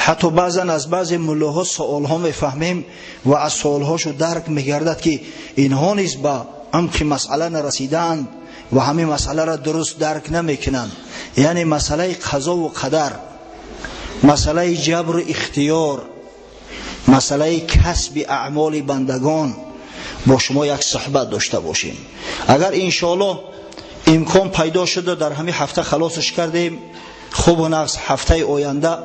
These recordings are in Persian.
حتی بعضا از بعضی ملاها سوالها میفهمیم و از سوالهاشو درک میگردد که اینها نیز با عمق مسئله نرسیدند و همین مسئله را درست درک نمیکنند. یعنی مسئله قضا و قدر، مسئله جبر و اختیار، مسئله کسب اعمال بندگان با شما یک صحبت داشته باشیم. اگر انشاءالله امکان پیدا شده در همین هفته خلاصش کردیم، خوب و نقص هفته آینده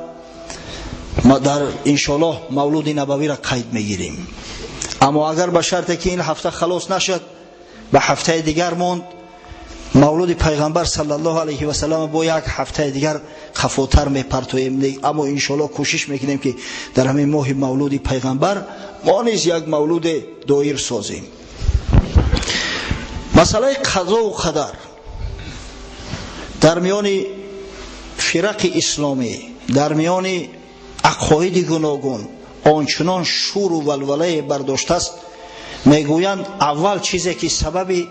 ما در انشاءالله مولود نبوی را قید میگیریم. اما اگر به شرطی که این هفته خلاص نشد به هفته دیگر موند، مولود پیغمبر صلی الله علیه و سلم با یک هفته دیگر خفاتر میپرتویم. اما انشاءالله کوشش میکنیم که در همین ماه مولود پیغمبر ما نیز یک مولود دایر سازیم. مسئله قضا و قدر در میان فرق اسلامی، در میان عقاید گوناگون آنچنان شور و ولوله برداشته است. میگویند اول چیزی که سبب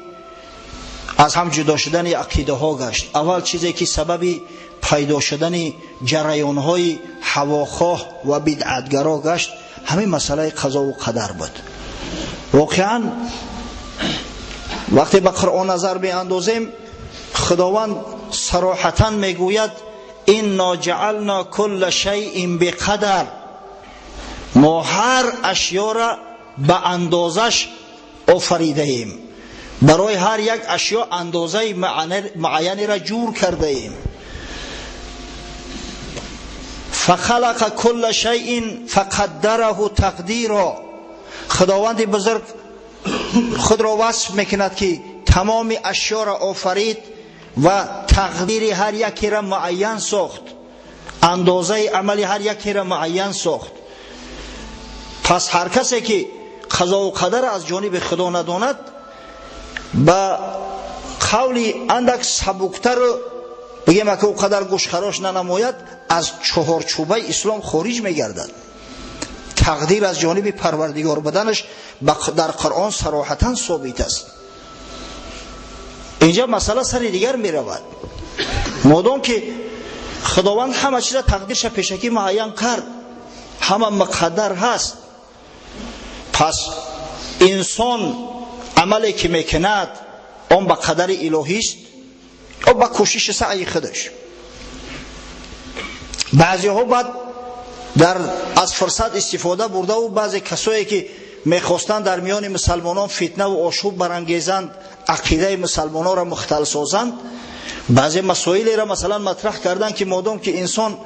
از هم جدا شدن عقیده ها گشت، اول چیزی که سبب پیدا شدن جریان های هواخواه و بدعتگرا گشت، همین مسئله قضا و قدر بود. واقعا وقتی به قرآن نظر بیاندازیم، خداوند صراحتا میگوید انا جعلنا کل شیء بقدر، ما هر اشیا را به اندازش آفریده ایم. برای هر یک اشیا اندازه معینی را جور کرده ایم. فخلق کل شیء فقدره تقدیرا. خداوند بزرگ خود را وصف میکند که تمام اشیا را آفرید و تقدیر هر یکی را معین ساخت، اندازه عمل هر یکی را معین ساخت. پس هر کسی که قضا و قدر از جانب خدا نداند، با قولی اندک سبکتر بگیم که او قدر گوشخراش ننماید، از چهارچوبه اسلام خارج میگردد. تقدیر از جانب پروردگار بدنش در قرآن صراحتا ثابت است. اینجا مسئله سر دیگر می رود. مادام که خداوند همه چیز تقدیرش پیشکی معین کرد، همه مقدر هست، پس انسان عملی که میکند اون به قدر الهی است او به کوشش سعی خودش. بعضی ها بعد در از فرصت استفاده برده و بعضی کسایی که میخواستن در میان مسلمانان فتنه و آشوب برانگیزند، عقیده مسلمانان را مختل سازند، بعضی مسائلی را مثلا مطرح کردن که مادام که انسان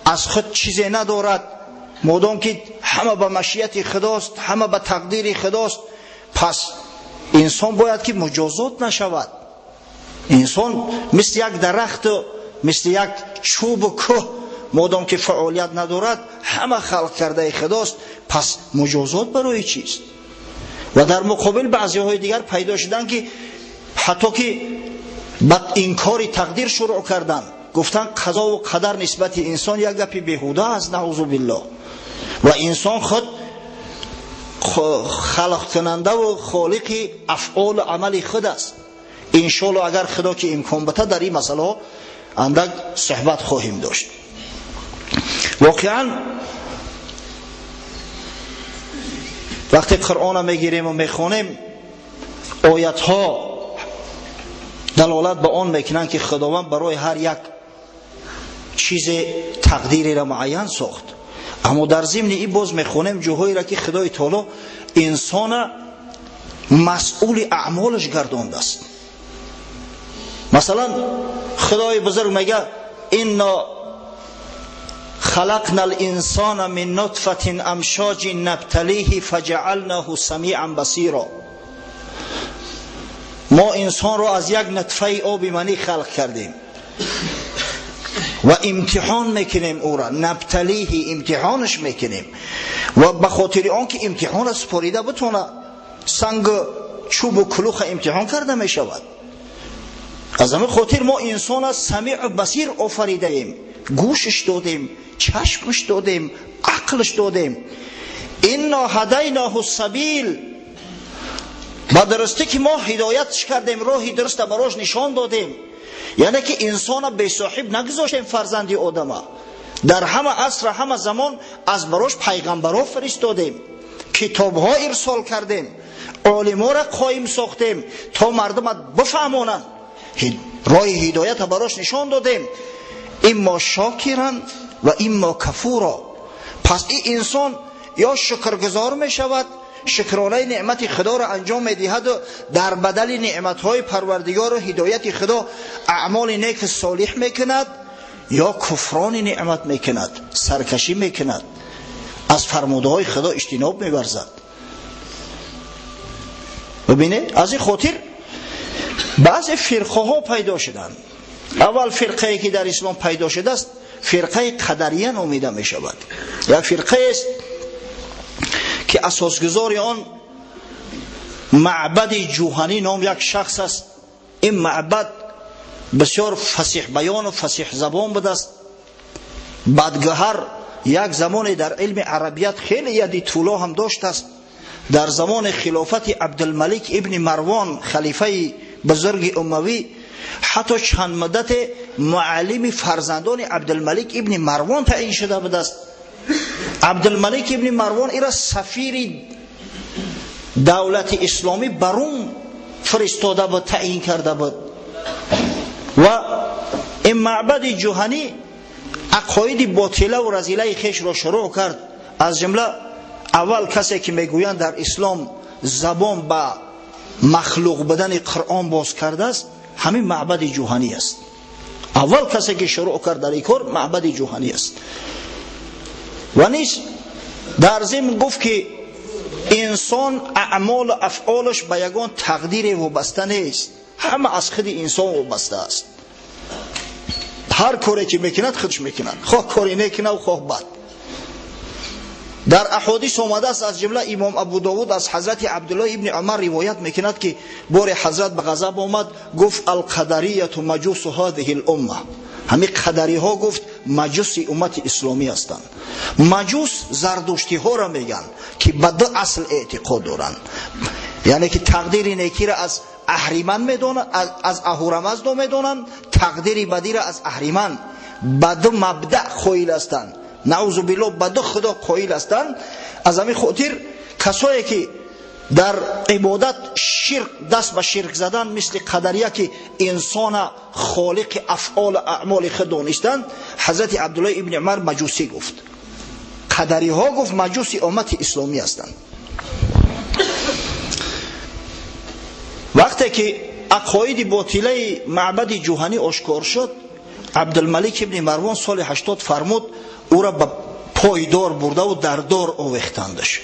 از خود چیزی ندارد، مادام که همه به مشیت خداست، همه به تقدیر خداست، پس انسان باید که مجازات نشود. انسان مثل یک درخت، مثل یک چوب و که، مادام که فعالیت ندارد، همه خلق کرده خداست، پس مجازات برای چیست؟ و در مقابل بعضی های دیگر پیدا شدن که حتی که بعد انکار تقدیر شروع کردن، گفتن قضا و قدر نسبت انسان یک گپ بیهوده است، نعوذ بالله، و انسان خود خلق کننده و خالق افعال عمل خود است. انشاءالله اگر خدا که امکان بده در این مسئله اندک صحبت خواهیم داشت. واقعا وقتی قرآن میگیریم و میخونیم، آیت ها دلالت به آن میکنند که خداوند برای هر یک چیز تقدیری را معین ساخت. اما در ضمن این باز میخونیم جاهایی را که خدای تعالی انسان مسئول اعمالش گردانده است. مثلا خدای بزرگ میگه انا خلقنا الانسان من نطفه امشاج نبتلیه فجعلناه سمیعا بصیرا. ما انسان را از یک نطفه آب منی خلق کردیم و امتحان میکنیم او را، نبتلیه، امتحانش میکنیم، و به خاطر آن که امتحان سپاریده بتونه، سنگ چوب و کلوخ امتحان کرده میشود. از همین خاطر ما انسان از سمیع و بصیر آفریده ایم، گوشش دادیم، چشمش دادیم، عقلش دادیم. انا هدیناه السبیل، با درستی که ما هدایتش کردیم، راهی درست براش نشان دادیم. یعنی که انسان بی صاحب نگذاشتیم فرزندی آدمه، در همه عصر همه زمان از براش پیغمبرها فرستادیم، کتابها ارسال کردیم، علما را قایم ساختیم تا مردم بفهمونن، راه هدایت براش نشان دادیم. اما شاکرن و اما کفورا. پس این انسان یا شکرگزار می شود، شکرانه نعمت خدا را انجام می دهد و در بدل نعمت های پروردگار و هدایت خدا اعمال نیک صالح می کند، یا کفران نعمت می کند، سرکشی می کند، از فرموده های خدا اجتناب می ورزد. ببینید از این خاطر بعضی فرقه ها پیدا شدند. اول فرقه که در اسلام پیدا شده است فرقه قدریه نامیده می شود. یک فرقه است که اساسگذار آن معبد جوهنی نام یک شخص است. این معبد بسیار فصیح بیان و فصیح زبان بوده است. بدگهر یک زمان در علم عربیت خیلی یدی طولا هم داشت است. در زمان خلافت عبدالملک ابن مروان خلیفه بزرگ اموی حتی چند مدت معلم فرزندان عبدالملک ابن مروان تعیین شده بوده است. عبدالملک ابن مروان ایرا سفیر دولت اسلامی برون فرستاده بود، تعیین کرده بود. و این معبد جوهنی عقاید باطله و رذیله خیش را شروع کرد. از جمله اول کسی که میگویند در اسلام زبان به مخلوق بدن قرآن باز کرده است همین معبد جوهنی است. اول کسی که شروع کرد در این کار معبد جوهنی است. و نیز در ضمن گفت که انسان اعمال و افعالش به یگان تقدیر وابسته نیست، همه از خود انسان وابسته است. هر کاری که میکند خودش میکند، خواه کاری نکنه و خواه بد. در احادیث آمده است، از جمله امام ابو داود از حضرت عبدالله ابن عمر روایت میکند که بار حضرت به غضب آمد گفت القدریه مجوس هذه الامه. همین قدری ها گفت مجوس امت اسلامی هستند. مجوس زردشتی ها را میگن که به دو اصل اعتقاد دارند، یعنی که تقدیر نیکی را از اهریمن میدونن، از اهورامزد میدونن، تقدیر بدی را از اهریمن. به دو مبدأ قائل هستند، نعوذ بالله به دو خدا قائل هستند. از همین خاطر کسایی که در عبادت شرک دست به شرک زدن مثل قدریه که انسان خالق افعال و اعمال خود دانستند، حضرت عبدالله ابن عمر مجوسی گفت. قدری ها گفت مجوسی امت اسلامی هستند. وقتی که عقاید باطله معبد جوهنی آشکار شد، عبدالملک ابن مروان سال 80 فرمود او را به پایدار برده و در دار آویختندش.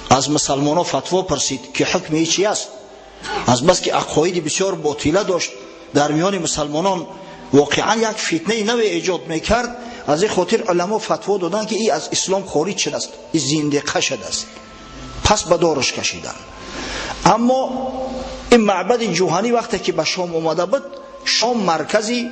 از مسلمانان فتوا پرسید که حکم چی است؟ از بس که عقاید بسیار باطله داشت در میان مسلمانان، واقعا یک فتنه نوی ایجاد میکرد. از این خاطر علما فتوا دادن که این از اسلام خارج شده است، این زندقه شده است، پس به دارش کشیدن. اما این معبد جوهنی وقتی که به شام اومده بود، شام مرکزی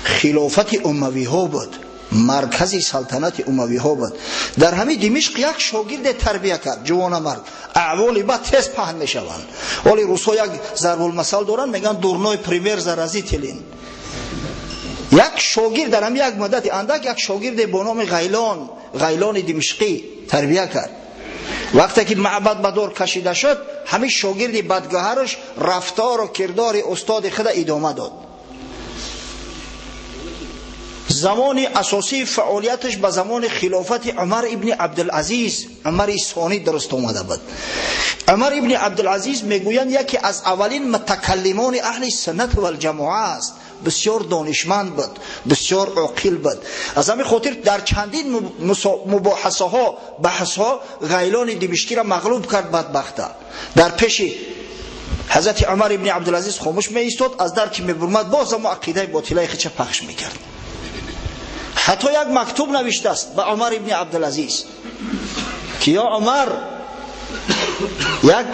خلافت اموی ها بود، مرکزی سلطنت اموی ها بود. در همین دمشق یک شاگرد تربیه کرد، جوان مرد، اعوال بعد تیز پهن می شوند. ولی روسا یک ضرب المثل دارن، میگن دورنای پریمیر زرازی تلین. یک شاگرد در همین یک مدت اندک یک شاگرد با نام غیلان دمشقی تربیه کرد. وقتی که معبد به دور کشیده شد، همین شاگرد بدگهرش رفتار و کردار استاد خود ادامه داد. زمان اساسی فعالیتش به زمان خلافت عمر ابن عبدالعزیز، عمر ثانی درست آمده بود. عمر ابن عبدالعزیز میگویند یکی از اولین متکلمان اهل سنت و الجماعه است. بسیار دانشمند بود، بسیار عاقل بود. از همین خاطر در چندین مباحثه ها بحث ها غیلان دمشقی را مغلوب کرد. بدبخته در پیش حضرت عمر ابن عبدالعزیز خاموش می ایستاد، از در که می برمد باز هم عقیده باطله خودش پخش میکرد. حتی یک مکتوب نوشته است به عمر ابن عبدالعزیز که یا عمر، یک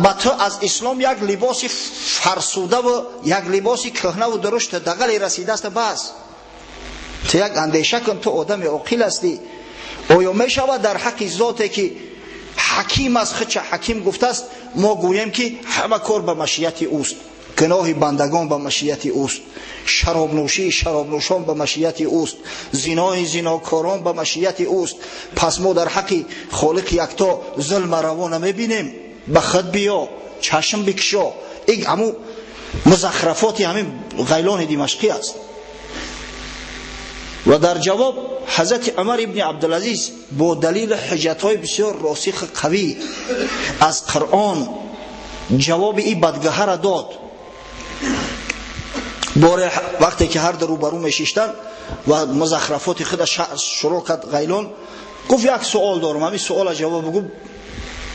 با تو از اسلام یک لباس فرسوده و یک لباس کهنه و درشت دغل رسیده است، بس تو یک اندیشه کن، تو آدم عاقل هستی. آیا می شود در حق ذاتی که حکیم از خودش حکیم گفته است ما گوییم که همه کار به مشیت اوست؟ گناه بندگان به مشیت اوست، شراب نوشی شراب نوشان به مشیت اوست، زنای زناکاران به مشیت اوست. پس ما در حق خالق یکتا ظلم روا نمیبینیم. به خود بیا، چشم بکشا. این همون مزخرفاتی همین غیلان دمشقی است. و در جواب حضرت عمر ابن عبدالعزیز با دلیل حجت‌های بسیار راسخ قوی از قرآن جواب این بدگهه را داد. باره وقتی که هر در روبرو میشیشتن و مزخرفات خود شروع کرد غیلان، گفت یک سوال دارم، همین سوال جواب بگو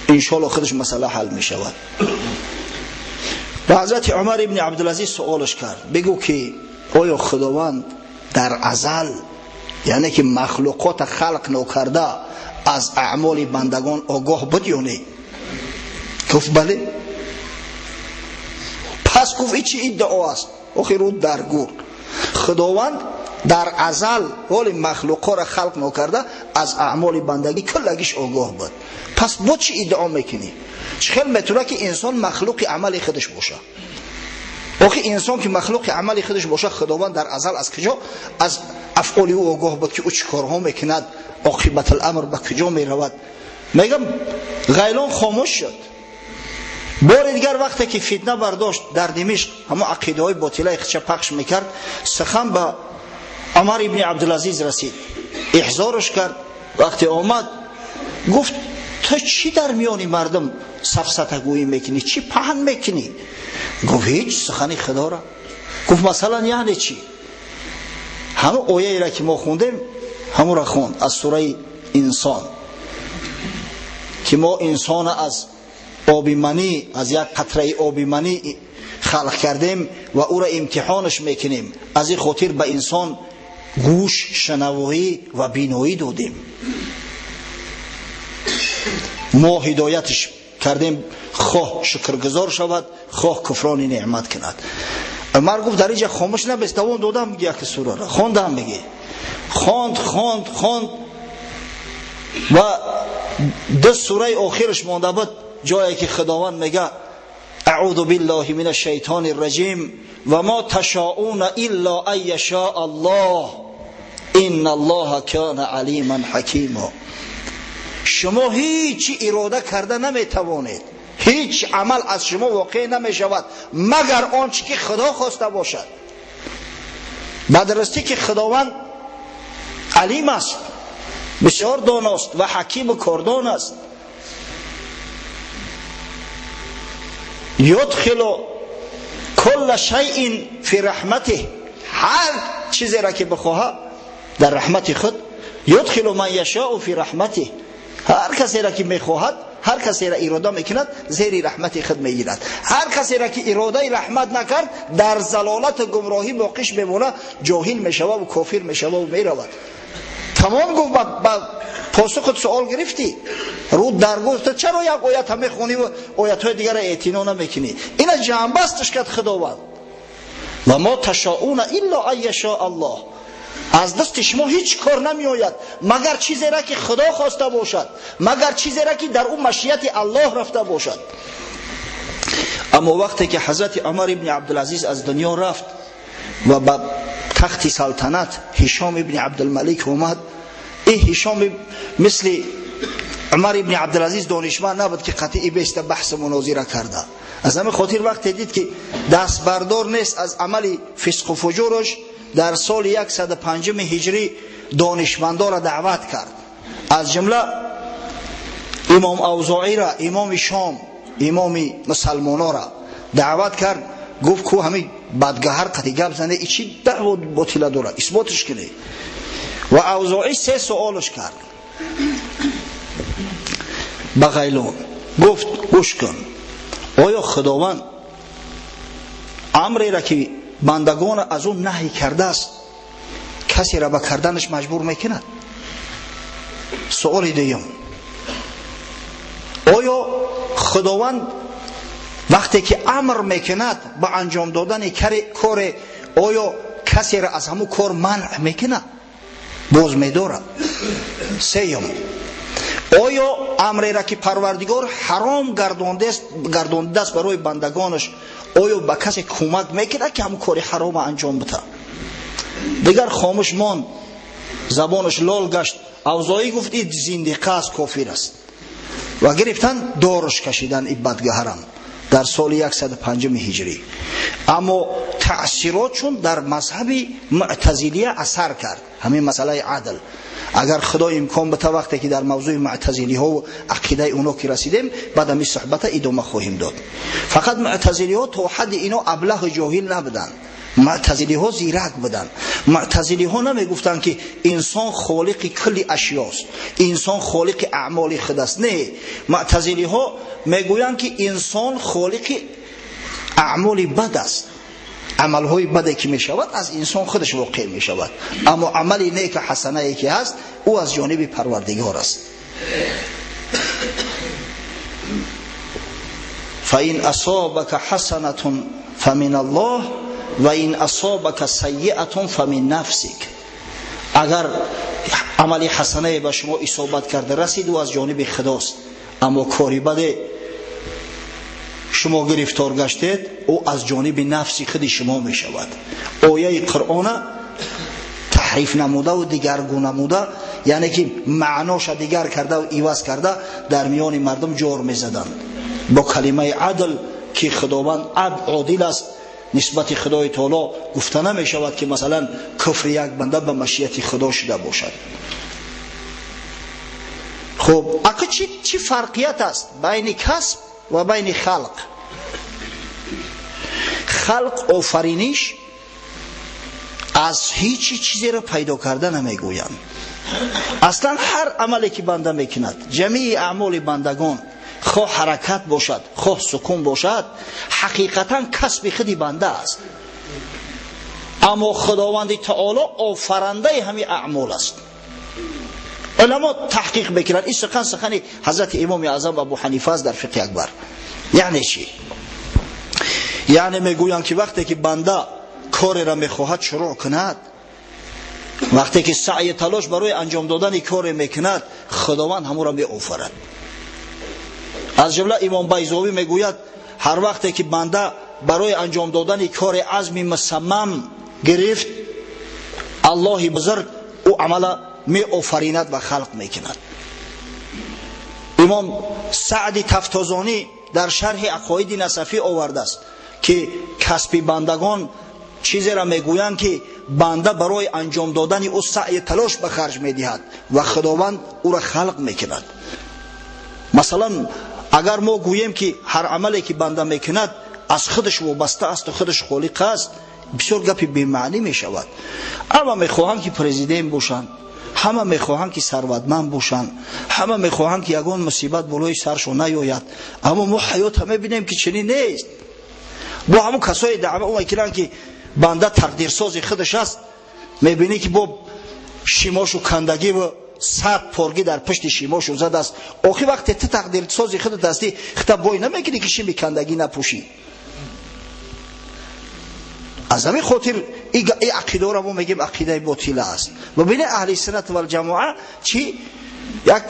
انشاءالله خودش مسئله حل می شود. و حضرت عمر ابن عبدالعزیز سوالش کرد، بگو که آیا خداوند در ازل، یعنی که مخلوقات خلق نکرده، از اعمال بندگان آگاه بود یا نه؟ گفت بله. پس گفت این چی ادعا است؟ آخه رو درگور. خداوند در ازل ولی مخلوقات را خلق نکرده، از اعمال بندگی کلگیش آگاه بود. پس با چی ادعا میکنی؟ چه خیلی میتونه که انسان مخلوق عمل خودش باشه؟ آخه انسان که مخلوق عمل خودش باشه، خداوند در ازل از کجا از افعال او آگاه بود که او چه کارها میکند، عاقبت الامر به کجا میرود؟ میگم غیلان خاموش شد. بار دیگر وقتی که فتنه برداشت در دمشق، همه عقیده های باطله خودش پخش میکرد، سخن به عمر ابن عبدالعزیز رسید، احضارش کرد. وقتی آمد گفت تو چی در میانی مردم سفسطه گویی میکنی، چی پهن میکنی؟ گفت هیچ، سخنی خدا را. گفت مثلا یعنی چی؟ همه آیه را که ما خوندیم همون را خوند از سوره انسان، که ما انسان از آب منی، از یک قطره آب منی خلق کردیم و او را امتحانش میکنیم. از این خاطر به انسان گوش، شنوایی و بینایی دادیم. ما هدایتش کردیم خواه شکرگزار شود، خواه کفران نعمت کند. عمر گفت در اینجا خاموش نبست، دوام دادم میگه یک سوره را خواندم. میگه خواند و 2 سوره آخرش مانده بود، جایی که خداوند میگه اعوذ بالله من الشیطان الرجیم و ما تشاءون الا ان یشاء الله ان الله کان علیما حکیما. شما هیچ اراده کرده نمیتوانید، هیچ عمل از شما واقع نمیشود مگر آنچه که خدا خواسته باشد. بدرستی که خداوند علیم است، بسیار داناست و حکیم و کاردان است. یدخل کل شیء فی رحمته، هر چیزی را که بخواهد در رحمت خود. یدخل من یشاء فی رحمته، هر کسی را که میخواهد، هر کسی را اراده میکند زیر رحمت خود میگیرد. هر کسی را که اراده رحمت نکرد در ضلالت گمراهی باقیش میمونه، جاهل میشوه و کافر میشوه و میرود. تمام گفت با پاسخت سوال گرفتی، رو درگوشت چرا یک آیت هم میخونی و آیت های دیگر اعتنا نمیکنی؟ اینا جنبستش کرد خداوند. و ما تشاءون الا ان یشاء الله، از دست شما هیچ کار نمی آید مگر چیزی را که خدا خواسته باشد، مگر چیزی را که در اون مشیت الله رفته باشد. اما وقتی که حضرت عمر ابن عبدالعزیز از دنیا رفت و به تخت سلطنت هشام ابن عبدالملک اومد، این هشام مثل عمر ابن عبدالعزیز دانشمند نبود که قطعی بیست بحث مناظره کرده. از همه خاطر وقتی دید که دست بردار نیست از عمل فسق و فجورش، در سال 105 هجری دانشمندان را دعوت کرد، از جمله امام اوزاعی را، امام شام، امام مسلمانان را دعوت کرد. گفت که همین بدگهر قطعی گپ زنه، ای چی دعوت باطله داره، اثباتش کنه. و اوزاعی 3 سوالش کرد به غیلان. گفت گوش کن، آیا خداوند امری را که بندگان از اون نهی کرده است کسی را به کردنش مجبور میکند؟ سوال دیگه، آیا خداوند وقتی که امر میکند به انجام دادن کار، آیا کسی را از همون کار منع میکنه؟ باز میداره. سیوم، آیا امری را که پروردگار حرام گردانده است برای بندگانش، آیا به کسی کمک میکنه که همون کار حرام انجام بده؟ دیگر خاموش ماند، زبانش لال گشت. اوزاعی گفت این زندیقه است، کافر است، و گرفتن دارش کشیدن این بدگهرم در سال 105 هجری. اما تأثیراتشون در مذهب معتزلیه اثر کرد. همین مسئله عدل، اگر خدا امکان بده وقتی که در موضوع معتزلی ها و عقیده اونا که رسیدیم بعد همین صحبت ادامه خواهیم داد. فقط معتزلی ها تا حد اینا ابله جاهل نبودن، معتزلی ها زیرک بودن. معتزلی ها نمیگفتن که انسان خالق کل اشیاست، انسان خالق اعمال خود است. نه، معتزلی ها میگویند که انسان خالق اعمال بد است، عملهای بدی که می شود از انسان خودش واقع می شود، اما عمل نیک حسنه ای که هست او از جانب پروردگار است. فَإِنْ أَصَابَكَ حَسَنَةٌ فَمِنَ اللَّهِ وَإِنْ أَصَابَكَ سَيِّئَةٌ فَمِنْ نَفْسِكَ. اگر عمل حسنه به شما اصابت کرده رسید و از جانب خداست، اما کاری بده شما گرفتار گشتید او از جانب نفس خود شما می شود. آیه قرآن تحریف نموده و دیگرگون نموده، یعنی که معناش دیگر کرده و عوض کرده در میان مردم جار می زدن با کلمه عدل که خداوند عادل است. نسبت خدای تعالی گفته نمی شود که مثلا کفر یک بنده به مشیت خدا شده باشد. خب اگه چی فرقیت است بین کسب و بین خلق؟ خلق آفرینش از هیچ چیزی را پیدا کرده نمیگویند. اصلا هر عملی که بنده میکند، جمیع اعمال بندگان، خواه حرکت باشد خواه سکون باشد، حقیقتا کسب خودی بنده است. اما خداوند تعالی آفرنده همین اعمال است. علما تحقیق بکنند. این سخن حضرت امام اعظم ابو حنیفه است در فقه اکبر. یعنی چی؟ یعنی میگویند که وقتی که بنده کاری را میخواهد شروع کند، وقتی که سعی تلاش برای انجام دادن کاری میکند، خداوند همون را میآفرد. از جمله امام بیضاوی میگوید هر وقتی که بنده برای انجام دادن کار عزم مصمم گرفت، الله بزرگ او عمل می آفریند و خلق میکند. امام سعدی تفتازانی در شرح عقاید نصفی آورده است که کسب بندگان چیزی را میگویند که بنده برای انجام دادن او سعی تلاش به خرج میدهد و خداوند او را خلق میکند. مثلا اگر ما گوییم که هر عملی که بنده میکند از خودش وابسته است و خودش خالق است، بسیار گپی بی معنی می شود. اما میخواهند که پرزیدنت باشند، همه میخواهند که ثروتمند باشند، همه میخواهند که یگان مصیبت بالای سرشون نیاید. اما ما حیات همه بینیم که چنین نیست. با همون کسای دعوه میکنند که بنده تقدیر ساز خودش است، میبینی که با شیماشو کندگی و 100 پرگی در پشت شیماشو زده است. آخی وقتی تو تقدیر ساز خودت هستی خطاب بای نمیکنی که شیمی کندگی نپوشی. از همین خاطر این عقیده را ما میگیم عقیده باطله است. و بین اهل سنت و الجماعه چی یک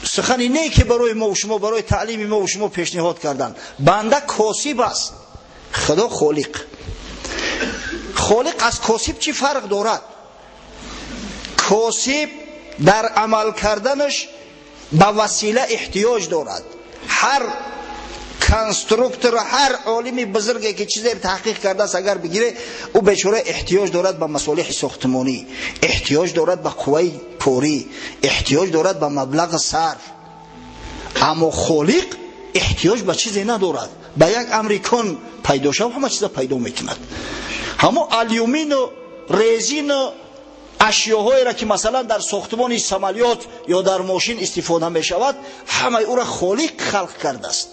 سخنی نه که برای ما و شما، برای تعلیم ما و شما پیشنهاد کردن. بنده کاسب است، خدا خالق. خالق از کاسب چی فرق دارد؟ کاسب در عمل کردنش به وسیله احتیاج دارد. هر کنسترکتور، هر عالم بزرگی که چیزی رو تحقیق کرده است اگر بگیره، او بیچاره احتیاج دارد به مصالح ساختمانی، احتیاج دارد به قوه پوری، احتیاج دارد به مبلغ صرف. اما خالق احتیاج به چیزی ندارد. به یک امریکان پیدا شد همه چیز پیدا میکند. همه الیومین و رزین و اشیاهایی را که مثلا در ساختمان سمالیات یا در ماشین استفاده می شود، همه او را خالق خلق کرده است.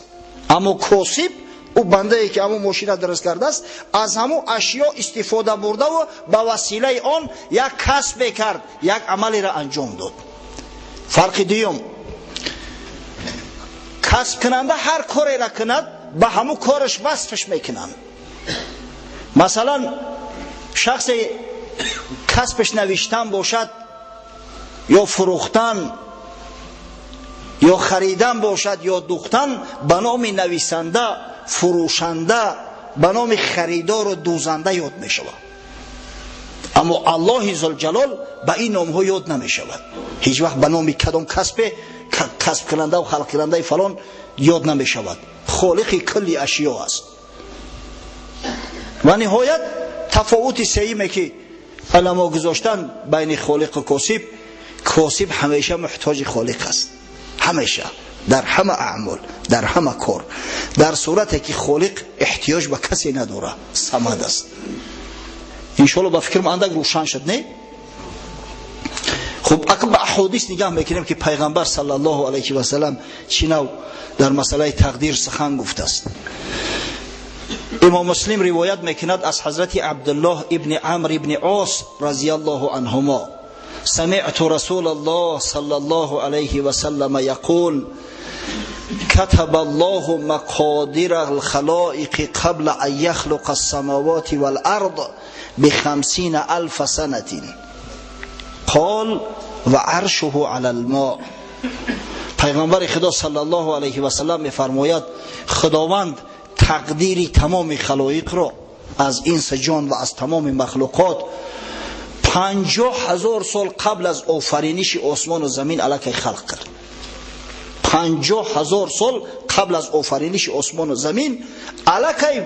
اما کاسب او بنده ای که همون ماشین را درست کرده است، از همون اشیا استفاده برده و به وسیله آن یک کسب کرد، یک عملی را انجام داد. فرق دیوم، کسب کننده هر کاری را کند به همون کارش وصفش میکنند. مثلا شخص کسبش نوشتن باشد یا فروختن یا خریدن باشد یا دوختن، به نام نویسنده، فروشنده، به نام خریدار و دوزنده یاد می شود. اما الله ذوالجلال به این نام ها یاد نمی شود. هیچ وقت به نام کدام کسب کننده و خلق کننده فلان یاد نمی شود. خالق کلی اشیا است. و نهایت تفاوت سیمی که علما گذاشتن بین خالق و کاسب، کاسب همیشه محتاج خالق است، همیشه در همه اعمال، در همه کار، در صورتی که خالق احتیاج به کسی نداره، صمد است. انشاءالله با فکرم اندک روشن شد نه؟ خب اگر به احادیث نگاه میکنیم که پیغمبر صلی الله علیه و سلم چی نوع در مسئله تقدیر سخن گفته است. امام مسلم روایت میکند از حضرت عبدالله ابن عمرو ابن عاص رضی الله عنهما: سمعت رسول الله صلی الله علیه و سلم یقول: كتب الله مقادير الخلائق قبل ان يخلق السماوات والارض ب50,000 سنة قال وعرشه على الماء. پیغمبر خدا صلی الله علیه و سلم میفرماید خداوند تقدیری تمام خلایق را از انس جان و از تمام مخلوقات 50,000 سال قبل از آفرینش آسمان و زمین الکی خلق کرد. 50,000 سال قبل از آفرینش آسمان و زمین الکی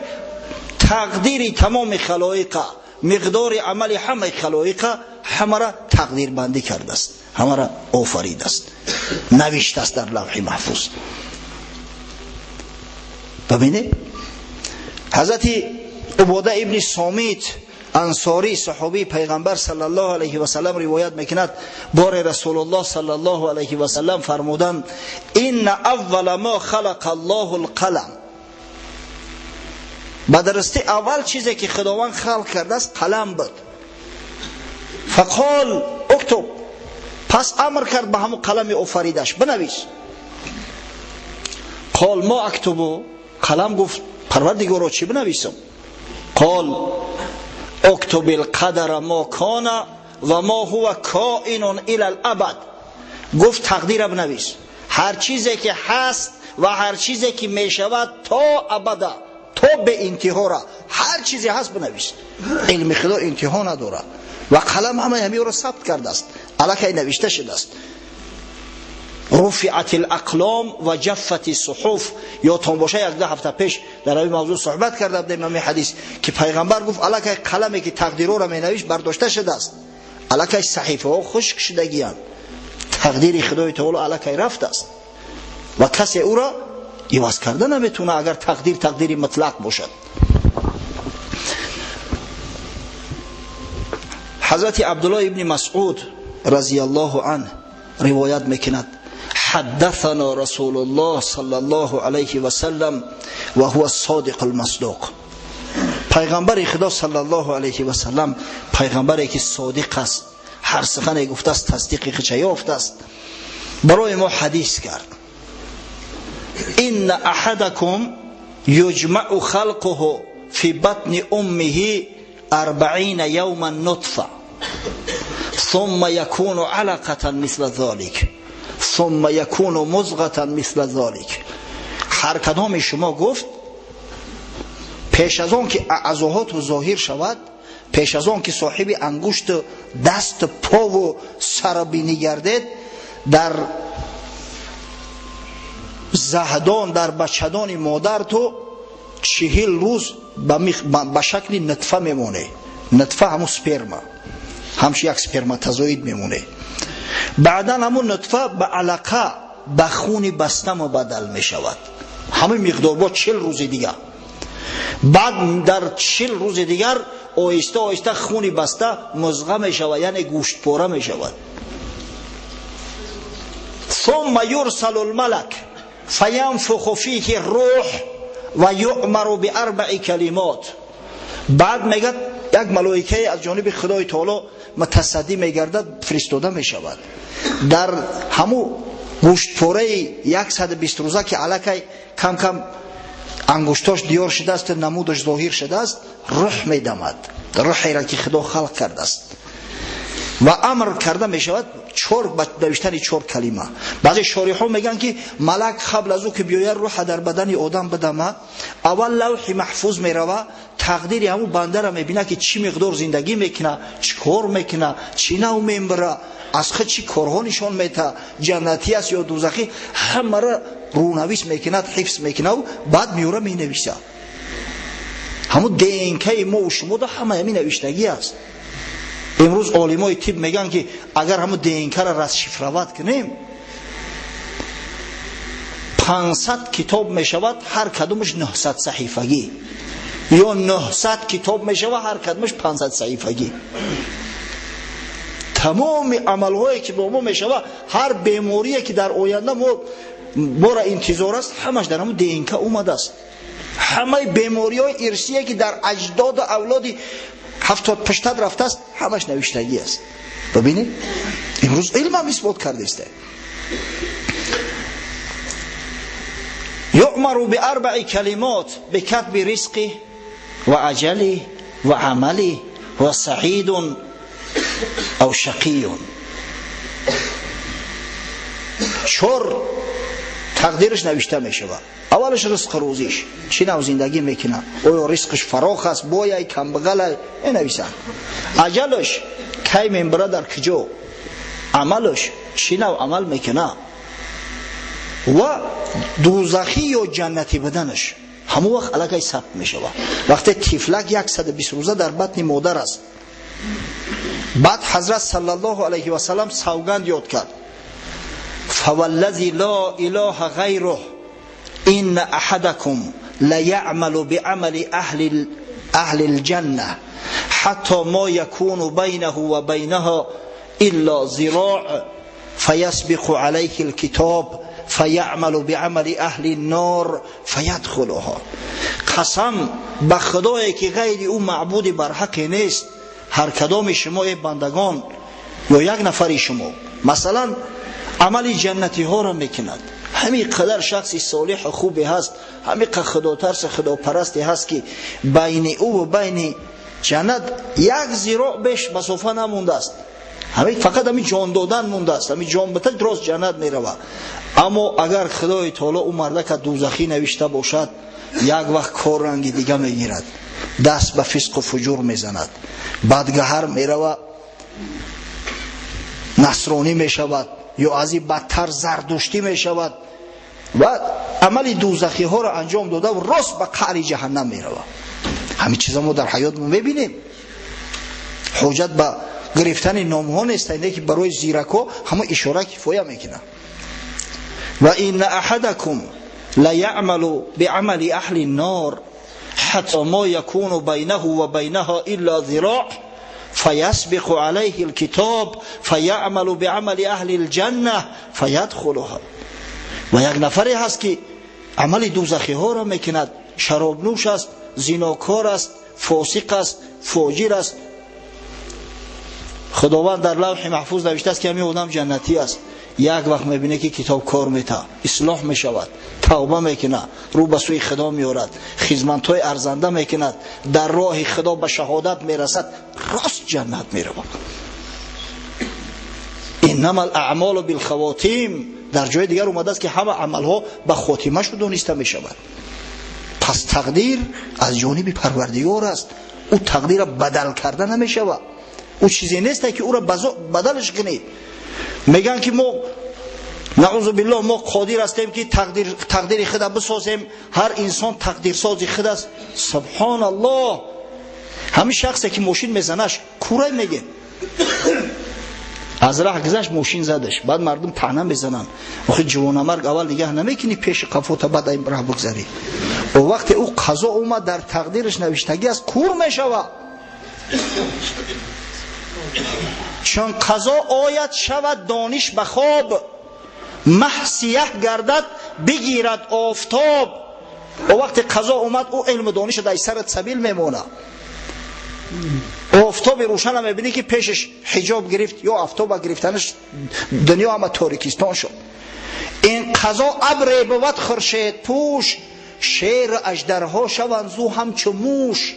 تقدیری تمام خلایق، مقدار عمل همه خلایق همه را تقدیر بندی کرده است، همه را آفرید است، نوشته است در لوح محفوظ. ببینید حضرت عباده ابن صامت انصاری صحابی پیغمبر صلی الله علیه و سلم روایت میکند بار رسول الله صلی الله علیه و سلم فرمودند: ان اول ما خلق الله القلم. بدرستی اول چیزی که خداوند خلق کرده است قلم بود. فقال اکتب، پس امر کرد به همون قلم آفریدش بنویس. قال ما اکتبو، قلم گفت پروردگارا چی بنویسم؟ قال اکتب القدر ما کان و ما هو کائن الی الابد. گفت تقدیر بنویس، هر چیزی که هست و هر چیزی که می شود تا ابد، تا به انتها را، هر چیزی هست بنویس. علم خدا انتها نداره و قلم همه همی را ثبت کرده است، الکی نوشته شده است. رفعت الاقلام و جفت الصحف. یا تون باشه یک دو هفته پیش در این موضوع صحبت کرده بودیم همین حدیث که پیغمبر گفت الکی قلمی که تقدیرها را می نوشت برداشته شده است، الکی صحیفه ها خشک شدگیان، تقدیر خدای تعالی الکی رفته است و کسی او را عوض کرده نمیتونه اگر تقدیر مطلق باشد. حضرت عبدالله ابن مسعود رضی الله عنه روایت میکند: حدثنا رسول الله صلی الله علیه و سلم و هو الصادق المصدوق. پیغمبر خدا صلی الله علیه و سلم پیغمبری که صادق است، هر سخنی گفته است تصدیق خود یافته است، برای ما حدیث کرد: ان احدکم یجمع خلقه فی بطن امه 40 یوما نطفه ثم یکون علقه مثل ذلك ثم یکون مضغه مثل ذلك. هر کدام شما گفت پیش از آن که اعضاهات ظاهر شود، پیش از آن که صاحب انگشت دست پا و سر بینی گردید، در زهدان در بچه‌دان مادر تو 40 روز به شکل نطفه میمونه. نطفه همون سپرما، همش یک سپرماتوزوید میمونه. بعدا همون نطفه به علقه، به خون بسته مبدل میشود، همین مقدار با 40 روز دیگر. بعد در 40 روز دیگر آهسته آهسته خون بسته مضغه میشود، یعنی گوشت پاره میشود. ثم یرسل الملک فینفخ فیه الروح و یؤمر باربع کلمات. بعد میگه یک ملائکه از جانب خدای تعالی متصدی میگردد، فرستاده میشود. در همو گوشت پاره 120 روزه که الکی کم کم انگشتاش دیار شده است، نمودش ظاهر شده است، روح میدمد، روحی را که خدا خلق کرده است. و امر کرده می شود نوشتن 4 کلمه. بعضی شارح ها میگن که ملک قبل از او که بیاید روح در بدن آدم بدمه، اول لوح محفوظ میروه، تقدیر همون بنده را میبینه که چی مقدار زندگی میکنه، چی کار میکنه، چی نو میبره، از خود چی کارها نشان میده، جنتی است یا دوزخی، همه را رونویس میکنه، حفظ میکنه و بعد میوره مینویسه. همون دینکه ما و شما دا همه همین نوشتگی است. امروز عالمای طب میگن که اگر همون دینکه را رسشفروت کنیم 500 کتاب میشود، هر کدومش 900 صحیفگی، یا 900 کتاب میشود، هر کدومش 500 صحیفگی. تمام عملهایی که با ما میشود، هر بیماری که در آینده ما را انتظار است، همش در همون دینکه اومده است. همه بیماری های ارثی که در اجداد و اولادی 70 پشتاد رفته است، همش نوشتگی است. ببینید امروز علم هم اثبات کرده است. یؤمر باربع کلمات بکتب رزقی و اجلی و عملی و سعید او شقی. 4 تقدیرش نوشته می شود. اولش رزق روزیش، چی نو زندگی میکنه، او رزقش فراخ است، بویای کمبغل نویسن. اجلش کی میبره در کجا، عملش چی نو عمل میکنه، و دوزخی یا جنتی بدنش همون وقت علاقه ثبت میشه. وقتی طفلک 120 روزه در بطن مادر است، بعد حضرت صلی الله علیه و سلم سوگند یاد کرد، فوالذی لا اله غیره ان احدکم لیعمل بعمل اهل الجنه حتی ما یکون بینه و بینها الا ذراع فیسبق علیه الكتاب فیعمل بعمل اهل النار فیدخلها. قسم به خدایی که غیر او معبود بر حق نیست، هر کدام شما ای بندگان یا یک نفری شما مثلا عمل جنتی ها را میکند، همین قدر شخصی صالح خوبی هست، همین قدر خداترس خداپرستی هست که بین او و بین جنت 1 ذراع بیش مسافه نمونده است، همین فقط همین جان دادن مونده است، همین جان بده درست جنت میروه. اما اگر خدای تعالی او مرده که دوزخی نوشته باشد، یک وقت کار رنگی دیگه میگیرد، دست به فسق و فجور میزند، بدگهر میروه، نصرانی میشود، یا از این بدتر زردشتی میشود و عمل دوزخی ها را انجام داده و راست به قعر جهنم میروه. همین چیزا ما در حیات ما میبینیم. حجت به گرفتن نام ها نیست، اینه که برای زیرکا همه اشاره کفایه میکنه. و این احدکم لیعمل بعمل اهل النار حتی ما یکون بینه و بینها الا ذراع فیسبق علیه الكتاب فیعمل بعمل اهل الجنه فیدخلها. و یک نفری هست که عمل دوزخی ها را میکند، شراب نوش است، زیناکار است، فاسق است، فاجر است. خداوند در لوح محفوظ نوشته است که همین آدم جنتی است. یک وقت میبینه که کتاب کار میته، اصلاح میشود، توبه میکنه، رو به سوی خدا میارد، خدمت‌های ارزنده میکند، در راه خدا به شهادت میرسد، راست جنت میرود. انما الاعمال بالخواتیم، در جای دیگر اومده است که همه عملها به خاتمه شو دانسته میشود. پس تقدیر از جانب پروردگار است، او تقدیر بدل کرده نمیشود. او چیزی نیست که او را بدلش کنی. میگن که ما نعوذ بالله ما قادر هستیم که تقدیر خود بسازیم، هر انسان تقدیر ساز خود است. سبحان الله. همین شخصی که ماشین میزنش کوره میگه، از راه گذشت ماشین زدش، بعد مردم طعنه میزنن، آخه جوانمرگ اول نگه نمیکنی پیش قفوت، بعد این راه بگذری. و وقتی او قضا اومد در تقدیرش نوشتگی است، کور میشوه. چون قضا آید شود دانش به خواب، مه سیاه گردد بگیرد آفتاب. و وقتی قضا اومد او علم دانش در سرت سبیل میمونه. آفتاب روشن هم میبینی که پیشش حجاب گرفت یا آفتاب گرفتنش دنیا هم تاریکستان شد. این قضا ابر بود خورشید پوش، شیر اژدرها شوند زو همچو موش.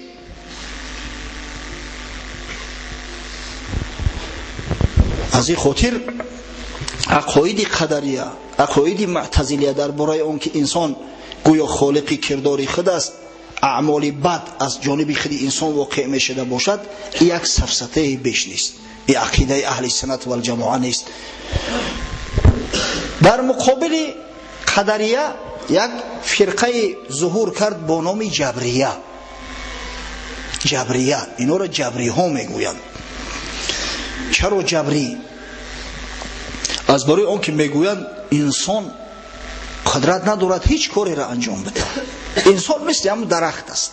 از این خاطر عقاید قدریه، عقاید معتزلیه درباره اون که انسان گویا خالق کردار خود است، اعمال بد از جانب خود انسان واقع می شده باشد، یک سفسطه بیش نیست. این عقیده اهل سنت و الجماعه نیست. در مقابل قدریه یک فرقه ظهور کرد با نام جبریه. جبریه اینا را جبری ها میگویند. چرا جبری؟ از برای اون که میگویند انسان قدرت ندارد هیچ کاری را انجام بده. انسان مثل همون درخت است،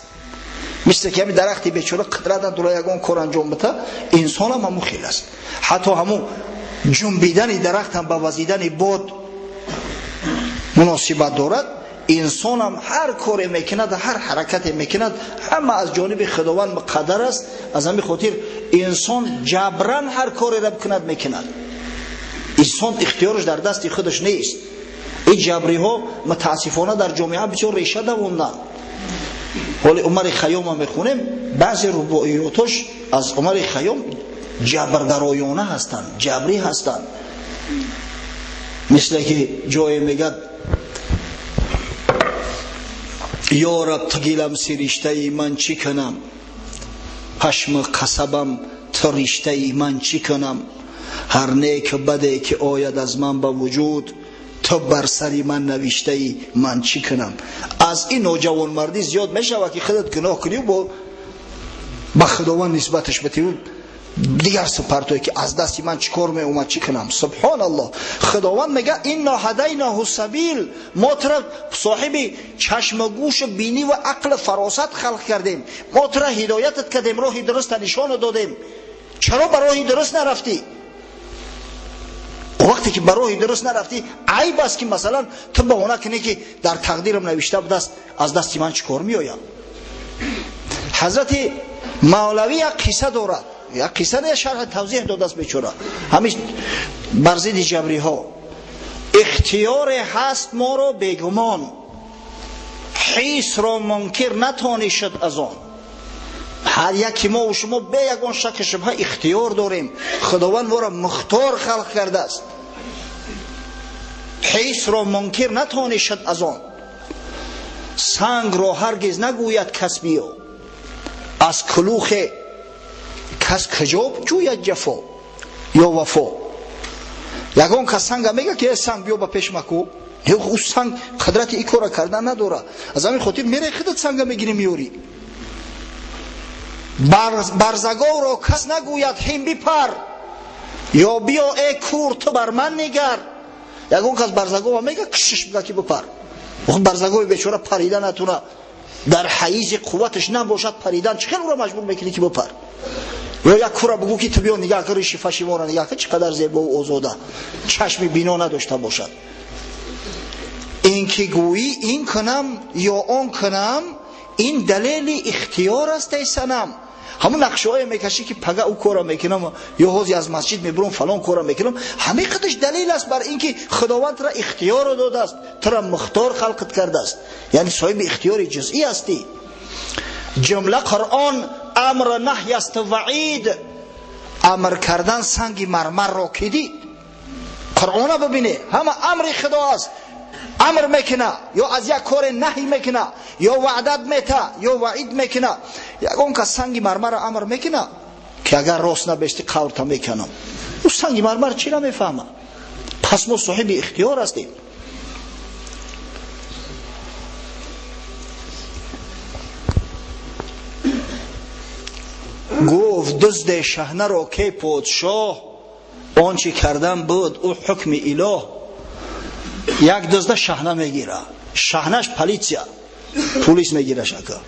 مثل که همین درختی بیچاره قدرت ندارد یگان کار انجام بده، انسان هم همون خیل است. حتی همون جنبیدن درخت هم با وزیدن باد مناسبت دارد. انسان هم هر کاری میکند، هر حرکتی میکند، همه از جانب خداوند مقدر است. از همین خاطر انسان جبران هر کاری را بکند میکند. انسان اختیارش در دست خودش نیست. این جبری ها متاسفانه در جامعه بسیار ریشه دووندن. ولی عمر خیام هم میخونیم، بعضی رباعیاتش از عمر خیام جبرگرایانه هستند، جبری هستند. مثل که جای میگد یا رب تگیلم سریشته ای من چی کنم، پشم قصبم تریشته ای من چی کنم، هر نیک بده که آید از من به وجود، تو بر سری من نوشته ای من چی کنم. از این نوجوان مردی زیاد میشه که خودت گناه کنی و با خداوند نسبتش بدی، دیگر سپرتوی که از دستی من چیکار می اومد چی کنم. سبحان الله. خداوند میگه اینا هدیناه السبیل، ما ترا صاحب چشم گوش بینی و عقل فراست خلق کردیم، ما ترا هدایتت کردیم، راه درست نشان دادیم. چرا به راه درست نرفتی؟ وقتی که به راه درست نرفتی عیب است که مثلا تو بهانه کنی که در تقدیرم نوشته بود از دست من چیکار میآید. حضرت مولوی یک قصه دارد، یک قصه را شرح توضیح داده است بیچاره، همیش بر ضد جبری ها. اختیار هست ما را بیگمان، حیث را منکر نتوانی شد از آن. هر یکی ما و شما به یگان شک شبهه اختیار داریم. خداوند ما را مختار خلق کرده است. حیث را منکر نتوانی شد از آن، سنگ را هرگز نگوید کس بیا، از کلوخ کس کجاب جوید جفا یا وفا. یگان کس سنگ میگه که سنگ بیا با پیش مکو، او سنگ قدرت ای کار کردن نداره. از همین خاطر میره خودت سنگ میگیری میوری. برزگاه را کس نگوید هین بپر، یا بیا ای کور تو بر من نگر. یگان کس برزگاه میگه کشش بگه که بپر، وقت برزگاه بیچاره پریدن نتونه، در حیز قوتش نباشد پریدن، چه خیلی او را مجبور میکنی که بپر. یا یک کور بگو که تو بیا نگاه کن شفا شما را نگاه کن چقدر زیبا و آزاده، چشم بینا نداشته باشد. این که گویی این کنم یا آن کنم، این دلیل اختیار است ای صنم. همون نقشه های میکشی که پگه او کارا میکنم یا حوزی از مسجد میبرم فلان کارا میکنم، همه قدش دلیل است بر اینکه خداوند را اختیار داده است، تو را مختار خلقت کرده است، یعنی صاحب اختیار جزئی هستی. جمله قرآن امر نهی است وعید، امر کردن سنگ مرمر را که دید. قرآن ببینه همه امر خدا است، امر میکنه یا از یک کار نهی میکنه، یا وعدت میته یا وعید میکنه. یگان که سنگ مرمر امر میکنه که اگر راست نبشتی قورت میکنم، او سنگ مرمر چی را میفهمه؟ پس ما صاحب اختیار هستیم. گفت دزد شحنه را که پادشاه، آنچه کردن بود او حکم اله. یک دزد شحنه میگیره، شحنهش پلیس میگیره شکر.